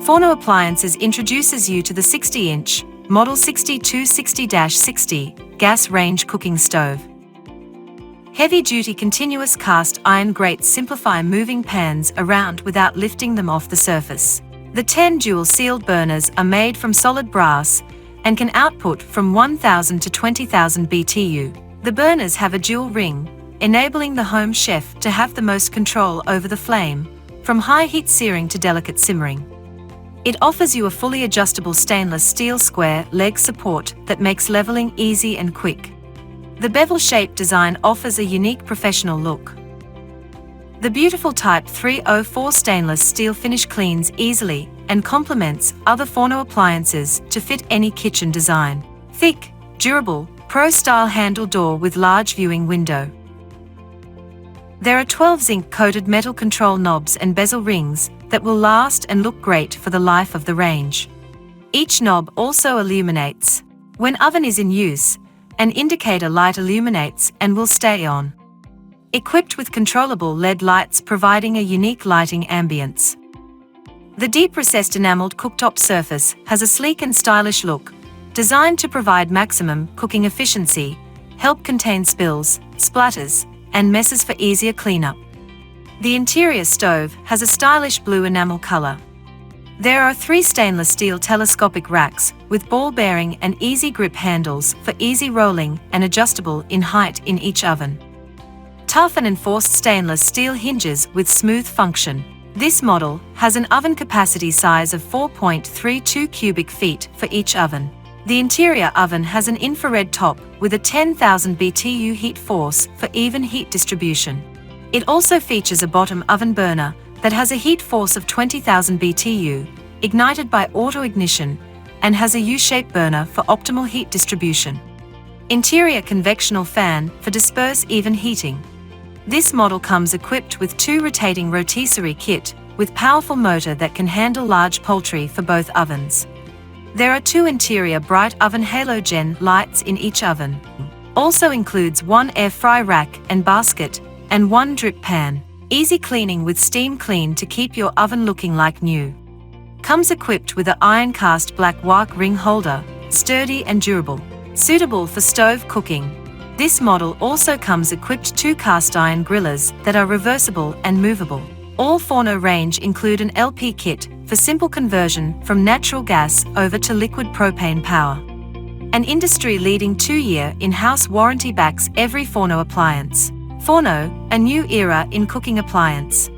Forno Appliances introduces you to the 60-inch, Model 6260-60 Gas Range Cooking Stove. Heavy-duty continuous cast iron grates simplify moving pans around without lifting them off the surface. The 10 dual-sealed burners are made from solid brass and can output from 1,000 to 20,000 BTU. The burners have a dual ring, enabling the home chef to have the most control over the flame, from high-heat searing to delicate simmering. It offers you a fully adjustable stainless steel square leg support that makes leveling easy and quick. The bevel-shaped design offers a unique professional look. The beautiful Type 304 stainless steel finish cleans easily and complements other Forno appliances to fit any kitchen design. Thick, durable, pro-style handle door with large viewing window. There are 12 zinc-coated metal control knobs and bezel rings that will last and look great for the life of the range. Each knob also illuminates. When oven is in use, an indicator light illuminates and will stay on. Equipped with controllable LED lights providing a unique lighting ambience. The deep recessed enameled cooktop surface has a sleek and stylish look, designed to provide maximum cooking efficiency, help contain spills, splatters, and messes for easier cleanup. The interior stove has a stylish blue enamel color. There are 3 stainless steel telescopic racks with ball bearing and easy grip handles for easy rolling and adjustable in height in each oven. Tough and enforced stainless steel hinges with smooth function. This model has an oven capacity size of 4.32 cubic feet for each oven. The interior oven has an infrared top with a 10,000 BTU heat force for even heat distribution. It also features a bottom oven burner that has a heat force of 20,000 BTU, ignited by auto ignition, and has a U-shaped burner for optimal heat distribution. Interior convectional fan for disperse even heating. This model comes equipped with 2 rotating Rotisserie Kit with powerful motor that can handle large poultry for both ovens. There are 2 interior bright oven halogen lights in each oven. Also includes 1 air fry rack and basket and 1 drip pan. Easy cleaning with steam clean to keep your oven looking like new. Comes equipped with an iron cast black wok ring holder, sturdy and durable. Suitable for stove cooking. This model also comes equipped 2 cast iron grillers that are reversible and movable. All Forno range include an LP kit for simple conversion from natural gas over to liquid propane power. An industry-leading 2-year in-house warranty backs every Forno appliance. Forno, a new era in cooking appliance.